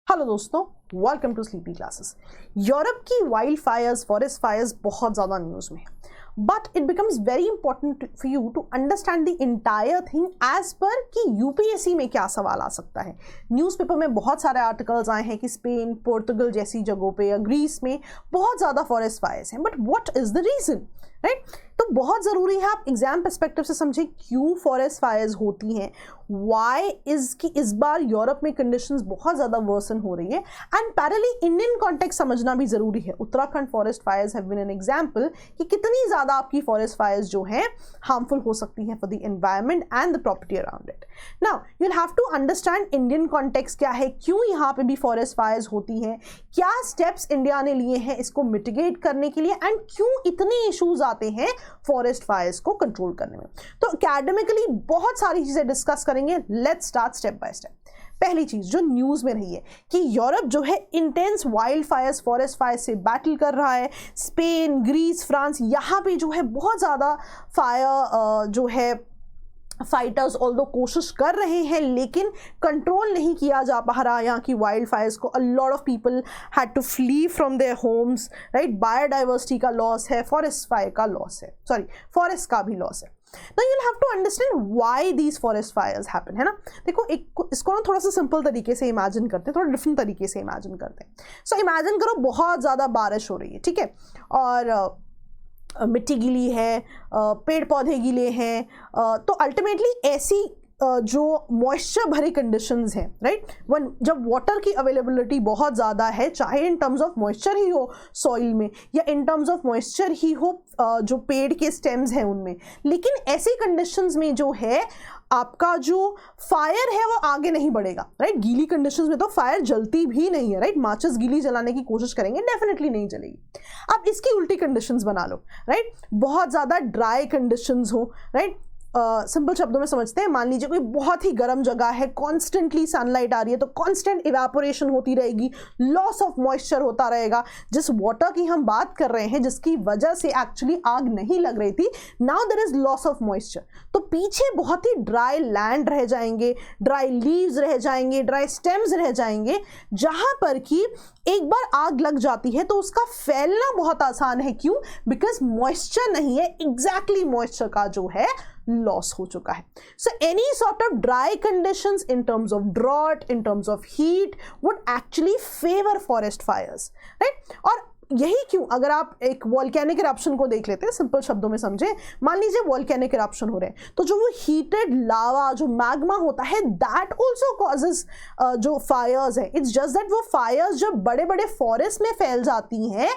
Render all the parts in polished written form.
Hello दोस्तों, welcome to sleepy classes. Europe की wild fires, forest fires बहुत ज़्यादा न्यूज़ में है, but it becomes very important for you to understand the entire thing as पर कि यूपीएससी में क्या सवाल आ सकता है। न्यूज़पेपर में बहुत सारे आर्टिकल्स आए हैं कि स्पेन, पोर्तुगल जैसी जगहों पे या ग्रीस में बहुत ज़्यादा फॉरेस्ट फायर्स हैं, but what is the reason, right? तो बहुत ज़रूरी है आप एग्जाम पर्सपेक्टिव से समझें क्यों फॉरेस्ट फायर्स होती हैं, वाई इज़ कि इस बार यूरोप में कंडीशंस बहुत ज़्यादा वर्सन हो रही है, एंड पैरेलली इंडियन कॉन्टेक्स्ट समझना भी ज़रूरी है। Uttarakhand forest fires have been an example कि कितनी ज़्यादा आपकी फॉरेस्ट फायर्स जो हैं हार्मफुल हो सकती हैं for the environment and the property around it. Now you have to understand Indian context क्या है, क्यों यहाँ पे भी फॉरेस्ट फायर्स होती हैं, क्या स्टेप्स इंडिया ने लिए हैं इसको मिटिगेट करने के लिए, एंड क्यों इतने इशूज आते हैं फॉरेस्ट फायर्स को कंट्रोल करने में। तो एकेडमिकली बहुत सारी चीजें डिस्कस करेंगे। Let's start step by step. पहली चीज जो न्यूज में रही है कि यूरोप जो है intense wild fires, forest fire से बैटल कर रहा है। स्पेन, ग्रीस, फ्रांस, यहाँ पे जो है बहुत ज्यादा फायर जो है फाइटर्स ऑल्दो कोशिश कर रहे हैं, लेकिन कंट्रोल नहीं किया जा पा रहा यहाँ की वाइल्ड फायर्स को। A lot of people had to flee from their homes, right? Biodiversity का लॉस है, फॉरेस्ट फायर का लॉस है, सॉरी फॉरेस्ट का भी लॉस है। तो you'll have to understand why these forest fires happen, है ना? देखो इसको ना थोड़ा सा सिंपल तरीके से इमेजिन करते हैं, थोड़ा डिफरेंट तरीके से इमेजिन करते हैं। सो इमेजिन करो बहुत ज़्यादा बारिश हो रही है, ठीक है, और मिट्टी गीली है, पेड़ पौधे गीले हैं, तो अल्टीमेटली ऐसी जो मॉइस्चर भरी कंडीशंस हैं, राइट? वन जब वाटर की अवेलेबिलिटी बहुत ज़्यादा है, चाहे इन टर्म्स ऑफ मॉइस्चर ही हो सॉइल में या इन टर्म्स ऑफ मॉइस्चर ही हो जो पेड़ के स्टेम्स हैं उनमें, लेकिन ऐसी कंडीशंस में जो है आपका जो फायर है वो आगे नहीं बढ़ेगा, राइट? गीली कंडीशंस में तो फायर जलती भी नहीं है, राइट? माचिस गीली जलाने की कोशिश करेंगे, डेफिनेटली नहीं जलेगी। अब इसकी उल्टी कंडीशंस बना लो, राइट? बहुत ज़्यादा ड्राई कंडीशंस हो, राइट? सिंपल शब्दों में समझते हैं, मान लीजिए कोई बहुत ही गर्म जगह है, कॉन्स्टेंटली सनलाइट आ रही है, तो कॉन्स्टेंट इवेपोरेशन होती रहेगी, लॉस ऑफ मॉइस्चर होता रहेगा। जिस वाटर की हम बात कर रहे हैं, जिसकी वजह से एक्चुअली आग नहीं लग रही थी, now there is loss of moisture, तो पीछे बहुत ही ड्राई लैंड रह जाएंगे, ड्राई लीव्स रह जाएंगे, ड्राई स्टेम्स रह जाएंगे, जहां पर कि एक बार आग लग जाती है तो उसका फैलना बहुत आसान है। क्यों? बिकॉज मॉइस्चर नहीं है, एग्जैक्टली मॉइस्चर का जो है लॉस हो चुका है। So any sort of dry conditions in terms of drought, in terms of heat would actually favor forest fires, right? और यही क्यों, अगर आप एक वॉल्केनिक इरप्शन को देख लेते हैं, सिंपल शब्दों में समझे, मान लीजिए वॉल्केनिक इरप्शन हो रहे हैं, तो जो वो हीटेड लावा, जो मैग्मा होता है, दैट ऑल्सो कॉजेज जो फायर्स है। इट्स जस्ट दैट वो फायर्स जब बड़े बड़े फॉरेस्ट में फैल जाती हैं,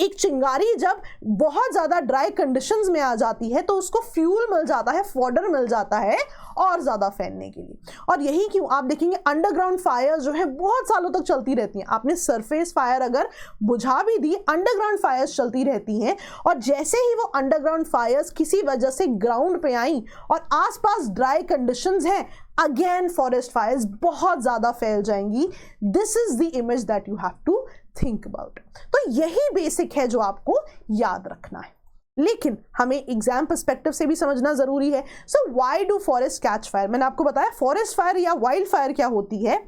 एक चिंगारी जब बहुत ज़्यादा ड्राई कंडीशंस में आ जाती है, तो उसको फ्यूल मिल जाता है, फॉडर मिल जाता है और ज़्यादा फैलने के लिए। और यही क्यों आप देखेंगे अंडरग्राउंड फायर्स जो है बहुत सालों तक चलती रहती हैं। आपने सरफेस फायर अगर बुझा भी दी, अंडरग्राउंड फायर्स चलती रहती हैं, और जैसे ही वो अंडरग्राउंड फायर्स किसी वजह से ग्राउंड पे आई और आसपास ड्राई कंडीशंस हैं, अगेन फॉरेस्ट फायर्स बहुत ज़्यादा फैल जाएंगी। This is the image that you have to think about. तो यही बेसिक है जो आपको याद रखना है, लेकिन हमें एग्जाम पर्सपेक्टिव से भी समझना जरूरी है। So why do forest catch fire? मैंने आपको बताया फॉरेस्ट फायर या वाइल्ड फायर क्या होती है।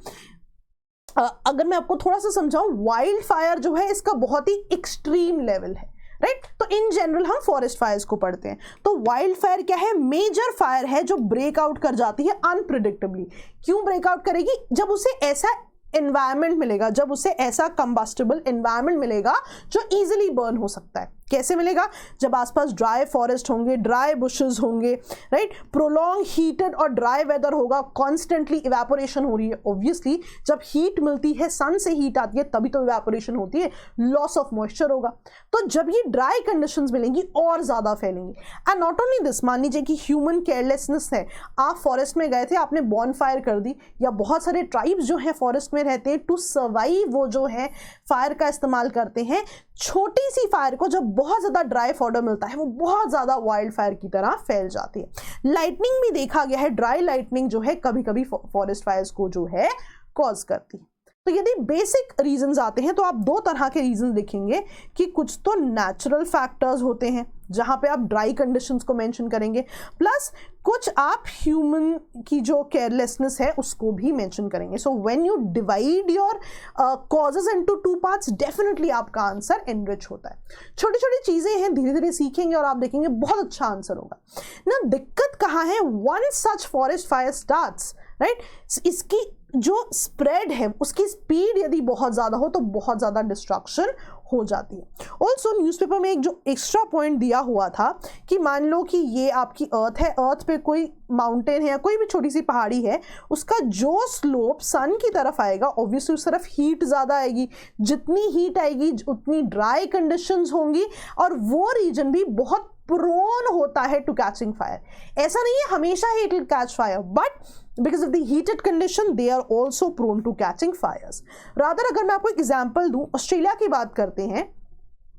अगर मैं आपको थोड़ा सा समझाऊं, वाइल्ड फायर जो है इसका बहुत ही एक्सट्रीम लेवल है, राइट? तो इन जनरल हम फॉरेस्ट फायर्स को पढ़ते हैं। तो वाइल्ड फायर क्या है? मेजर फायर है जो ब्रेकआउट कर जाती है अनप्रिडिक्टेबली। क्यों ब्रेकआउट करेगी? जब उसे ऐसा एनवायरनमेंट मिलेगा, जब उसे ऐसा कंबस्टेबल एनवायरनमेंट मिलेगा जो इजीली बर्न हो सकता है। कैसे मिलेगा? जब आसपास ड्राई फॉरेस्ट होंगे, ड्राई बुशेस होंगे, राइट? प्रोलॉन्ग हीटेड और ड्राई वेदर होगा, कॉन्स्टेंटली इवेपोरेशन हो रही है। ऑब्वियसली जब हीट मिलती है, सन से हीट आती है, तभी तो इवेपोरेशन होती है, लॉस ऑफ मॉइस्चर होगा। तो जब ये ड्राई कंडीशंस मिलेंगी और ज़्यादा फैलेंगी। एंड नॉट ओनली दिस, मान लीजिए कि ह्यूमन केयरलेसनेस है, आप फॉरेस्ट में गए थे, आपने बॉन फायर कर दी, या बहुत सारे ट्राइब्स जो है फॉरेस्ट में रहते हैं, टू सर्वाइव वो जो है फायर का इस्तेमाल करते हैं। छोटी सी फायर को जब बहुत ज़्यादा ड्राई फॉडर मिलता है, वो बहुत ज़्यादा वाइल्ड फायर की तरह फैल जाती है। लाइटनिंग भी देखा गया है, ड्राई लाइटनिंग जो है कभी कभी फॉरेस्ट फायर्स को जो है कॉज करती है। तो यदि बेसिक रीजंस आते हैं तो आप दो तरह के रीजंस देखेंगे कि कुछ तो नेचुरल फैक्टर्स होते हैं जहां पे आप ड्राई कंडीशंस को मेंशन करेंगे, प्लस कुछ आप ह्यूमन की जो केयरलेसनेस है उसको भी मेंशन करेंगे. So when you divide your causes into two parts, definitely आपका आंसर एनरिच होता है. छोटी छोटी चीजें हैं, धीरे धीरे सीखेंगे और आप देखेंगे बहुत अच्छा आंसर होगा ना. दिक्कत कहाँ है? One such forest fire starts, right, इसकी जो स्प्रेड है उसकी स्पीड यदि बहुत ज़्यादा हो तो बहुत ज़्यादा डिस्ट्रक्शन हो जाती है. ऑल्सो न्यूज़पेपर में एक जो एक्स्ट्रा पॉइंट दिया हुआ था कि मान लो कि ये आपकी अर्थ है, अर्थ पे कोई माउंटेन है या कोई भी छोटी सी पहाड़ी है, उसका जो स्लोप सन की तरफ आएगा ऑब्वियसली उस तरफ हीट ज़्यादा आएगी. जितनी हीट आएगी उतनी ड्राई कंडीशंस होंगी और वो रीजन भी बहुत प्रोन होता है टू कैचिंग फायर. ऐसा नहीं है हमेशा ही it will catch fire, but because of the heated condition they are also prone to catching fires. rather अगर मैं आपको एक एग्जांपल दूं, ऑस्ट्रेलिया की बात करते हैं.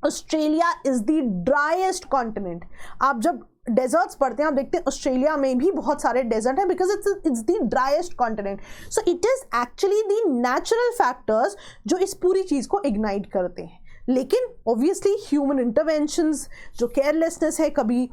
Australia is the driest continent. आप जब डेजर्ट्स पढ़ते हैं आप देखते हैं ऑस्ट्रेलिया में भी बहुत सारे डेजर्ट हैं because it's the driest continent. So it is actually the natural factors जो इस पूरी चीज को इग्नाइट करते हैं. लेकिन ऑब्वियसली ह्यूमन इंटरवेंशंस, जो केयरलेसनेस है, कभी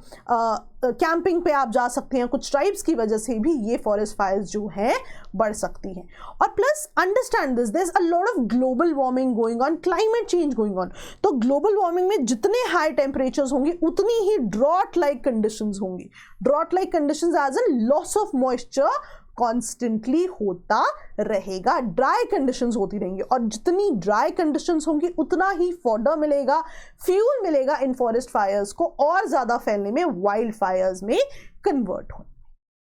कैंपिंग पे आप जा सकते हैं, कुछ ट्राइब्स की वजह से भी ये फॉरेस्ट फायर्स जो है बढ़ सकती हैं. और plus understand this, there is a lot of global warming going on, climate change going on. तो ग्लोबल वार्मिंग में जितने हाई टेम्परेचर्स होंगे उतनी ही ड्रॉट लाइक कंडीशंस होंगी. Drought like conditions as an loss of moisture constantly होता रहेगा. Dry conditions होती रहेंगी और जितनी ड्राई कंडीशंस होंगी उतना ही फॉडर मिलेगा, फ्यूल मिलेगा इन फॉरेस्ट फायर्स को और ज्यादा फैलने में, वाइल्ड फायर्स में कन्वर्ट होने.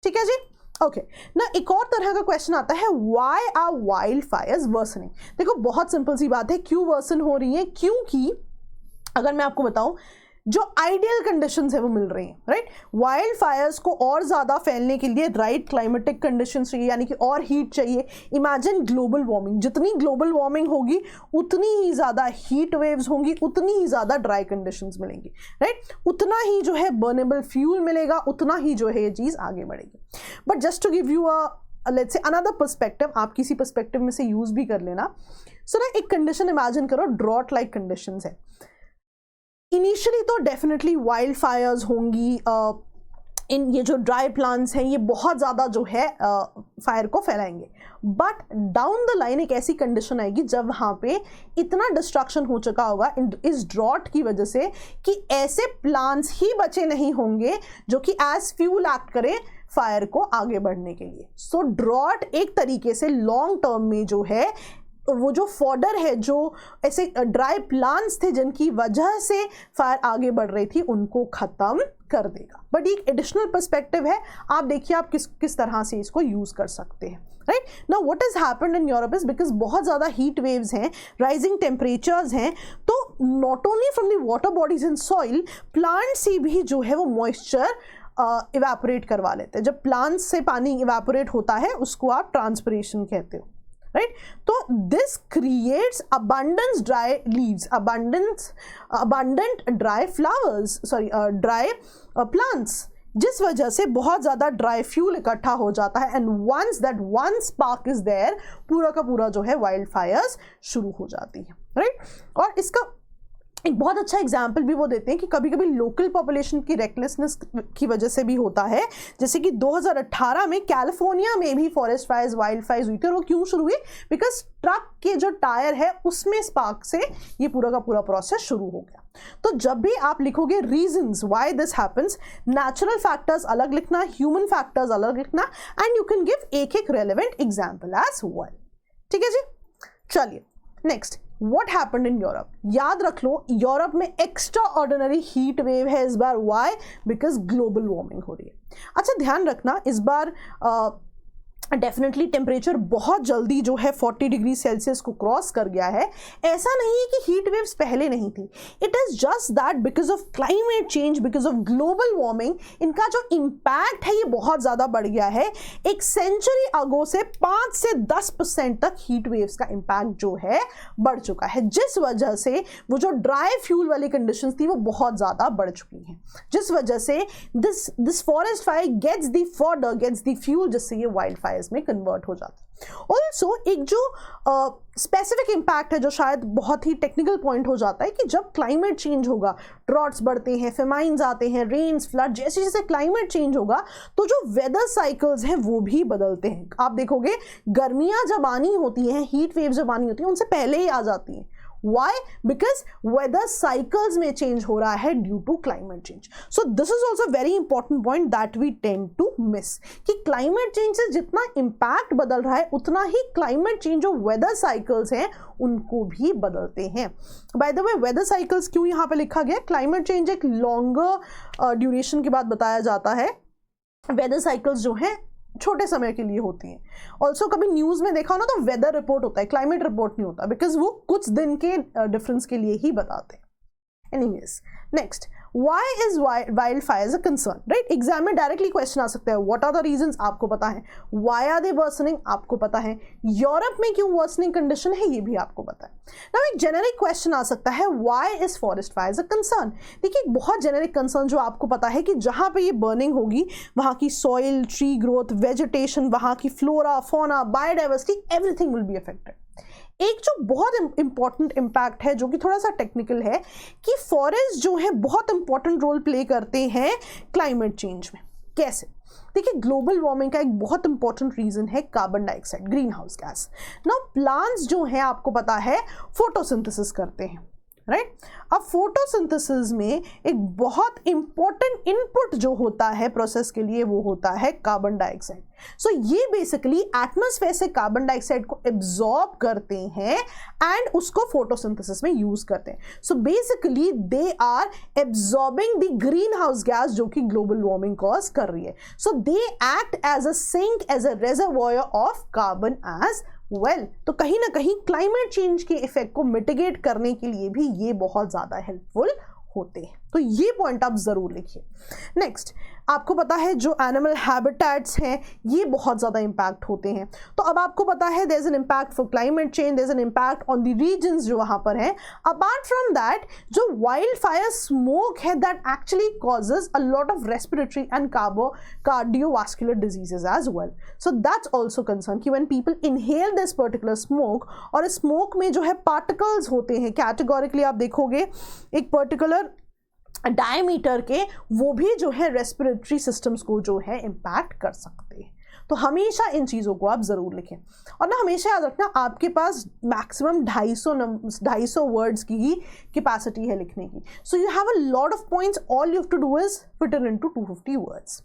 ठीक है जी, ओके ना. एक और तरह का क्वेश्चन आता है, why are wild fires worsening. देखो बहुत सिंपल सी बात है, क्यों वर्सन हो रही है? क्योंकि अगर मैं आपको बताऊं जो आइडियल कंडीशंस है वो मिल रही हैं, राइट. वाइल्ड फायर्स को और ज़्यादा फैलने के लिए राइट क्लाइमेटिक कंडीशंस चाहिए, यानी कि और हीट चाहिए. इमेजिन ग्लोबल वार्मिंग, जितनी ग्लोबल वार्मिंग होगी उतनी ही ज़्यादा हीट वेव्स होंगी, उतनी ही ज़्यादा ड्राई कंडीशंस मिलेंगी, राइट. उतना ही जो है बर्नेबल फ्यूल मिलेगा, उतना ही जो है ये चीज़ आगे बढ़ेगी. But just to give you let's say another perspective, आप किसी पर्सपेक्टिव में से यूज़ भी कर लेना. सो ना एक कंडीशन इमेजिन करो, ड्रॉट लाइक कंडीशंस है. इनिशियली तो डेफिनेटली वाइल्ड फायर्स होंगी, इन ये जो ड्राई प्लांट्स हैं ये बहुत ज़्यादा जो है फायर को फैलाएंगे. बट डाउन द लाइन एक ऐसी कंडीशन आएगी जब वहाँ पे इतना डिस्ट्रक्शन हो चुका होगा इस ड्रॉट की वजह से कि ऐसे प्लांट्स ही बचे नहीं होंगे जो कि एज फ्यूल एक्ट करें फायर को आगे बढ़ने के लिए. सो ड्रॉट एक तरीके से लॉन्ग टर्म में जो है वो जो फॉडर है, जो ऐसे ड्राई प्लांट्स थे जिनकी वजह से फायर आगे बढ़ रही थी, उनको खत्म कर देगा. बट एक एडिशनल पर्सपेक्टिव है, आप देखिए आप किस तरह से इसको यूज कर सकते हैं, right. Now what has happened in Europe is because बहुत ज़्यादा हीट वेव्स हैं, राइजिंग टेम्परेचर्स हैं, तो not only from the water bodies in soil, plant से भी जो है वो मॉइस्चर इवेपोरेट करवा लेते हैं. जब प्लांट्स से पानी इवेपोरेट होता है उसको आप ट्रांसपिरेशन कहते हो, right. तो this creates abundant dry leaves, abundant dry flowers, dry plants, जिस वजह से बहुत ज़्यादा ड्राई फ्यूल इकट्ठा हो जाता है. And once that one spark is there, पूरा का पूरा जो है वाइल्ड फायर्स शुरू हो जाती है, राइट. और इसका एक बहुत अच्छा एग्जाम्पल भी वो देते हैं कि कभी कभी लोकल पॉपुलेशन की रेकलेसनेस की वजह से भी होता है. जैसे कि 2018 में कैलिफोर्निया में भी फॉरेस्ट फायर्स, वाइल्ड फायर्स हुई थी. और वो क्यों शुरू हुई? बिकॉज ट्रक के जो टायर है उसमें स्पार्क से ये पूरा का पूरा प्रोसेस शुरू हो गया. तो जब भी आप लिखोगे reasons why this happens, natural factors अलग लिखना, ह्यूमन फैक्टर्स अलग लिखना, एंड यू कैन गिव एक रेलेवेंट एग्जाम्पल एज वेल. ठीक है जी, चलिए next. What happened in Europe? याद रख लो, यूरोप में एक्स्ट्रा ऑर्डिनरी हीट वेव है इस बार. Why? Because ग्लोबल वार्मिंग हो रही है. अच्छा ध्यान रखना, इस बार डेफिनेटली टेम्परेचर बहुत जल्दी जो है 40 डिग्री सेल्सियस को क्रॉस कर गया है. ऐसा नहीं है कि हीट वेव्स पहले नहीं थी. It is just that because of climate change, because of global warming, इनका जो इम्पैक्ट है ये बहुत ज़्यादा बढ़ गया है. एक सेंचुरी अगो से 5 से 10% तक हीट वेव्स का इम्पैक्ट जो है बढ़ चुका है, जिस वजह से वो जो ड्राई फ्यूल वाली कंडीशंस थी वो बहुत ज़्यादा बढ़ चुकी हैं, जिस वजह से this forest fire gets the fodder, gets the fuel, जिससे ये वाइल्ड फायर फायर्स में कन्वर्ट हो जाता है। ऑल्सो एक जो स्पेसिफिक इम्पैक्ट है जो शायद बहुत ही टेक्निकल पॉइंट हो जाता है कि जब क्लाइमेट चेंज होगा, ड्रॉट्स बढ़ते हैं, फेमाइन्स आते हैं, रेन्स, फ्लड, जैसे जैसे क्लाइमेट चेंज होगा तो जो वेदर साइकिल्स हैं वो भी बदलते हैं। आप देखोगे गर्मियां जब आनी होती हैं, हीट वेव जब आनी होती है, उनसे पहले ही आ जाती हैं। Why? Because weather cycles में change हो रहा है due to climate change. So this is also a very important point that we tend to miss कि climate change से जितना impact बदल रहा है उतना ही climate change जो weather cycles हैं उनको भी बदलते हैं। By the way, weather cycles क्यों यहाँ पे लिखा गया? Climate change एक longer duration के बाद बताया जाता है, weather cycles जो हैं छोटे समय के लिए होती हैं। ऑल्सो कभी न्यूज़ में देखा हो ना तो वेदर रिपोर्ट होता है, क्लाइमेट रिपोर्ट नहीं होता, बिकॉज वो कुछ दिन के डिफरेंस के लिए ही बताते हैं। Anyways, next, why is wild Fyers a concern, right? Exam में डायरेक्टली क्वेश्चन आ सकता है। व्हाट आर द रीजंस, आपको पता है। व्हाई आर दे वर्सनिंग, आपको पता है। यूरोप में क्यों वर्सनिंग कंडीशन है, ये भी आपको पता है। नाउ एक जेनेरिक क्वेश्चन आ सकता है, why is forest fires a concern. देखिए एक बहुत जेनेरिक कंसर्न जो आपको पता है कि जहां पे ये बर्निंग होगी वहां की सॉइल, ट्री ग्रोथ, वेजिटेशन, वहां की flora, fauna, biodiversity, everything will be affected. एक जो बहुत इंपॉर्टेंट इम्पैक्ट है जो कि थोड़ा सा टेक्निकल है कि फॉरेस्ट जो है बहुत इंपॉर्टेंट रोल प्ले करते हैं क्लाइमेट चेंज में। कैसे? देखिए ग्लोबल वार्मिंग का एक बहुत इंपॉर्टेंट रीजन है carbon dioxide, green house gas. Now plants जो हैं आपको पता है फोटोसिंथेसिस करते हैं, राइट? अब फोटोसिंथेसिस में एक बहुत इंपॉर्टेंट इनपुट जो होता है प्रोसेस के लिए वो होता है कार्बन डाइऑक्साइड। सो ये बेसिकली एटमॉस्फेयर से कार्बन डाइऑक्साइड को एब्जॉर्ब करते हैं एंड उसको फोटोसिंथेसिस में यूज करते हैं। So basically they are absorbing the green house gas जो कि ग्लोबल वार्मिंग कॉज कर रही है। So they act as a sink, as a reservoir of carbon as well. तो कहीं ना कहीं क्लाइमेट चेंज के इफेक्ट को मिटिगेट करने के लिए भी ये बहुत ज़्यादा हेल्पफुल होते हैं। तो ये पॉइंट आप ज़रूर लिखिए। नेक्स्ट, आपको पता है जो एनिमल हैबिटेट्स हैं ये बहुत ज़्यादा इम्पैक्ट होते हैं। तो अब आपको पता है there is an impact for climate change, there is an impact on the regions जो वहाँ पर हैं। अपार्ट फ्रॉम दैट जो वाइल्ड फायर स्मोक है that actually causes a lot of respiratory and cardiovascular diseases as well. So that's also concern कि when people inhale this particular smoke, और smoke में जो है पार्टिकल्स होते हैं कैटेगोरिकली आप देखोगे एक पर्टिकुलर डायमीटर के, वो भी जो है रेस्पिरेटरी सिस्टम्स को जो है इम्पैक्ट कर सकते हैं। तो हमेशा इन चीज़ों को आप ज़रूर लिखें। और ना हमेशा याद रखना आपके पास मैक्सिमम 250 वर्ड्स की ही कैपेसिटी है लिखने की। So you have a lot of points, all you have to do is fit in to 250 words.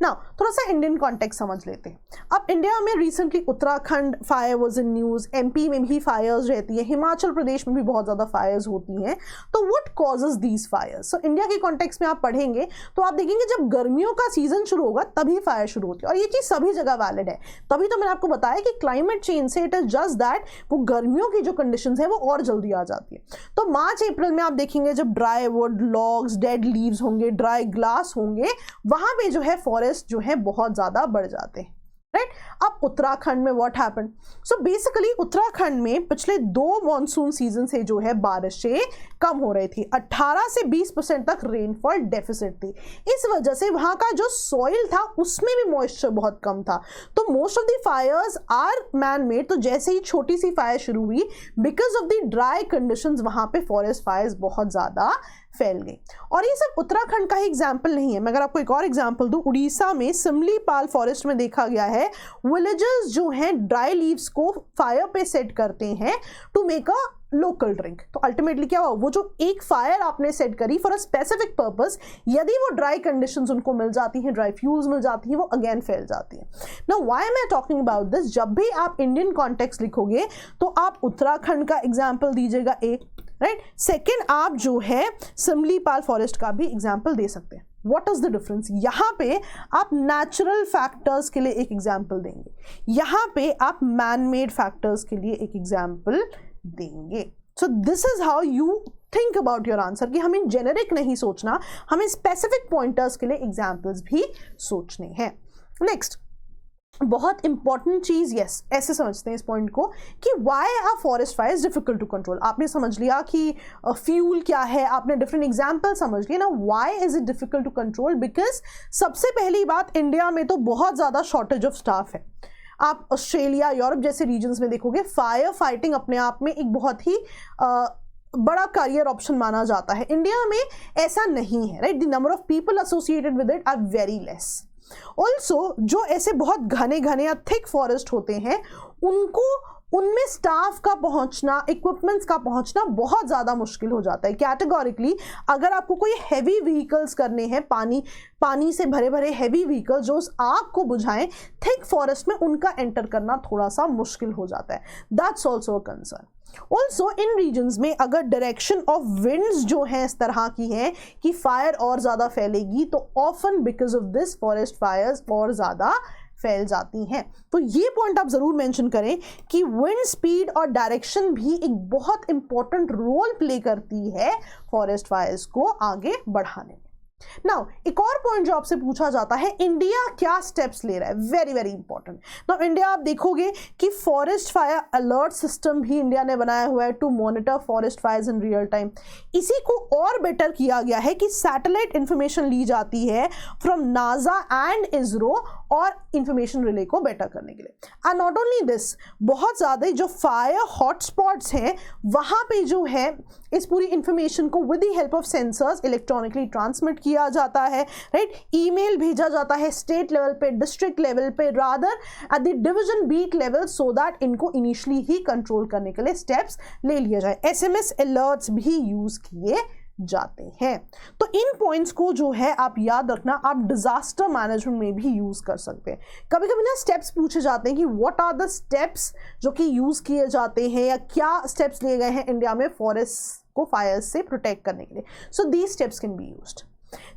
नाउ थोड़ा सा इंडियन कॉन्टेक्स्ट समझ लेते हैं। अब इंडिया में recently Uttarakhand fire was in news, MP में भी फायर्स रहती है, हिमाचल प्रदेश में भी बहुत ज़्यादा फायर्स होती हैं। तो what causes these fires? So India के कॉन्टेक्स्ट में आप पढ़ेंगे तो आप देखेंगे जब गर्मियों का सीजन शुरू होगा तभी फायर शुरू होती है, और ये चीज़ सभी जगह वैलिड है। तभी तो मैंने आपको बताया कि क्लाइमेट चेंज से इट इज जस्ट दैट वो गर्मियों की जो कंडीशंस है वो और जल्दी आ जाती है। तो मार्च अप्रैल में आप देखेंगे जब dry would, logs, dead leaves होंगे, ड्राई ग्लास होंगे, वहां पे जो है फॉरेस्ट जो है बहुत ज्यादा बढ़ जाते हैं, राइट? अब उत्तराखंड में what happened? So basically Uttarakhand में पिछले 2 मॉनसून सीजन से जो है बारिशें कम हो रही थी, 18 से 20% तक रेनफॉल डेफिसिट थी। इस वजह से वहां का जो सॉइल था उसमें भी मॉइस्चर बहुत कम था। तो most of the fires are man made. तो जैसे ही छोटी सी फायर शुरू हुई, because of the dry conditions वहां पे फॉरेस्ट फायर्स बहुत ज्यादा फैल गई। और ये सब उत्तराखंड का ही एग्जाम्पल नहीं है, मैं अगर आपको एक और एग्जाम्पल दूं, उड़ीसा में सिमलीपाल फॉरेस्ट में देखा गया है विलेजर्स जो हैं ड्राई लीव्स को फायर पे सेट करते हैं to make a local drink. तो अल्टीमेटली क्या हुआ, वो जो एक फायर आपने सेट करी फॉर अ स्पेसिफिक पर्पस, यदि वो ड्राई कंडीशंस उनको मिल जाती हैं, ड्राई फ्यूल्स मिल जाती हैं, वो अगेन फैल जाती है। Now why am I talking about this? जब भी आप इंडियन कॉन्टेक्स्ट लिखोगे तो आप उत्तराखंड का एग्जाम्पल दीजिएगा एक, राइट? सेकेंड, आप जो है सिमलीपाल फॉरेस्ट का भी एग्जाम्पल दे सकते हैं। What is the difference? यहाँ पे आप नेचुरल फैक्टर्स के लिए एक एग्जाम्पल देंगे, यहाँ पे आप मैन मेड फैक्टर्स के लिए एक एग्जाम्पल देंगे। So this is how you think about your answer कि हमें जेनेरिक नहीं सोचना, हमें स्पेसिफिक पॉइंटर्स के लिए एग्जाम्पल्स भी सोचने हैं। नेक्स्ट, बहुत इंपॉर्टेंट चीज, यस ऐसे समझते हैं इस पॉइंट को कि why are forest fires difficult to control. आपने समझ लिया कि फ्यूल क्या है, आपने डिफरेंट एग्जांपल समझ लिए ना। Why is it difficult to control? Because सबसे पहली बात, इंडिया में तो बहुत ज़्यादा शॉर्टेज ऑफ स्टाफ है। आप ऑस्ट्रेलिया, यूरोप जैसे रीजन्स में देखोगे फायर फाइटिंग अपने आप में एक बहुत ही बड़ा करियर ऑप्शन माना जाता है। इंडिया में ऐसा नहीं है, right? The number of people associated with it are very less. Also जो ऐसे बहुत घने घने या थिक फॉरेस्ट होते हैं उनमें स्टाफ का पहुंचना, इक्विपमेंट्स का पहुंचना बहुत ज़्यादा मुश्किल हो जाता है। कैटेगोरिकली अगर आपको कोई हैवी व्हीकल्स करने हैं, पानी से भरे भरे हैवी व्हीकल जो उस आग को बुझाएं, थिक फॉरेस्ट में उनका एंटर करना थोड़ा सा मुश्किल हो जाता है। That's also a concern. Also in regions में अगर डायरेक्शन ऑफ विंड्स जो है इस तरह की है कि फायर और ज़्यादा फैलेगी, तो often because of this forest fires और ज़्यादा फैल जाती हैं। तो ये पॉइंट आप ज़रूर मेंशन करें कि विंड स्पीड और डायरेक्शन भी एक बहुत इंपॉर्टेंट रोल प्ले करती है फॉरेस्ट फायर्स को आगे बढ़ाने में। नाउ एक और पॉइंट जो आपसे पूछा जाता है, इंडिया क्या स्टेप्स ले रहा है? Very very important. Now India आप देखोगे कि फॉरेस्ट फायर अलर्ट सिस्टम भी इंडिया ने बनाया हुआ है to monitor forest fires in real time. इसी को और बेटर किया गया है कि सैटेलाइट इंफॉर्मेशन ली जाती है फ्रॉम नासा एंड इसरो और इंफॉर्मेशन रिले को बेटर करने के लिए। एंड नॉट ओनली दिस, बहुत ज़्यादा जो फायर हॉटस्पॉट्स हैं वहाँ पे जो है इस पूरी इंफॉर्मेशन को with the help of sensors electronically transmit किया जाता है, राइट? ईमेल भेजा जाता है स्टेट लेवल पे, डिस्ट्रिक्ट लेवल पे, rather at the division beat level, so that इनको इनिशियली ही कंट्रोल करने के लिए स्टेप्स ले लिया जाए। एसएमएस अलर्ट्स भी यूज किए जाते हैं। तो इन पॉइंट्स को जो है आप याद रखना, आप डिजास्टर मैनेजमेंट में भी यूज कर सकते हैं। कभी कभी ना स्टेप्स पूछे जाते हैं कि व्हाट आर द स्टेप्स जो कि यूज किए जाते हैं या क्या स्टेप्स लिए गए हैं इंडिया में फॉरेस्ट को फायर्स से प्रोटेक्ट करने के लिए। So these steps can be used.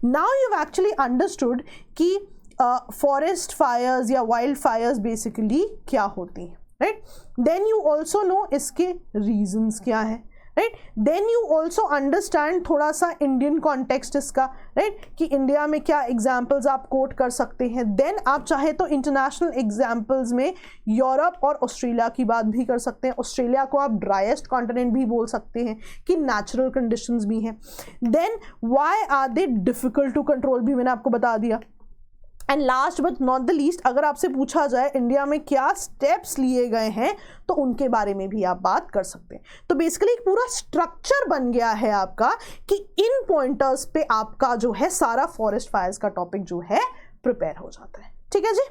Now you have actually understood कि फॉरेस्ट फायर्स या वाइल्ड फायर्स बेसिकली क्या होती हैं, right? Then you also know इसके रीजंस क्या है, right? Then you also understand थोड़ा सा इंडियन कॉन्टेक्स्ट इसका, राइट? कि इंडिया में क्या एग्जाम्पल्स आप कोट कर सकते हैं। देन आप चाहे तो इंटरनेशनल एग्जाम्पल्स में यूरोप और ऑस्ट्रेलिया की बात भी कर सकते हैं। ऑस्ट्रेलिया को आप ड्राइएस्ट कॉन्टिनेंट भी बोल सकते हैं कि नेचुरल कंडीशंस भी हैं। Then why are they difficult to control भी मैंने आपको बता दिया। And last but not the least, अगर आपसे पूछा जाए इंडिया में क्या स्टेप्स लिए गए हैं तो उनके बारे में भी आप बात कर सकते हैं। तो बेसिकली एक पूरा स्ट्रक्चर बन गया है आपका कि इन पॉइंटर्स पे आपका जो है सारा फॉरेस्ट फायर्स का टॉपिक जो है प्रिपेयर हो जाता है। ठीक है जी,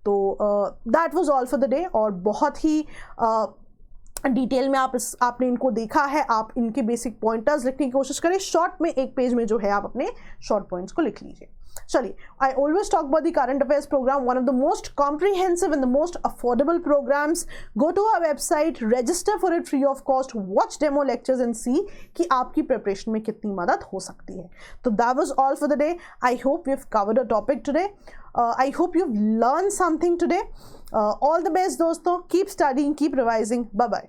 तो that was all for the day. और बहुत ही डिटेल में आपने इनको देखा है। आप इनके बेसिक पॉइंटर्स लिखने की कोशिश करें। शॉर्ट में एक पेज में जो है आप अपने शॉर्ट पॉइंट्स को लिख लीजिए। चलिए, I always talk about the current affairs program, one of the most comprehensive and the most affordable programs. Go to our website, register for it free of cost, watch demo lectures and see कि आपकी preparation में कितनी मदद हो सकती है। तो that was all for the day. I hope we've covered a topic today. I hope you've learned something today. All the best दोस्तों. Keep studying, keep revising. Bye bye.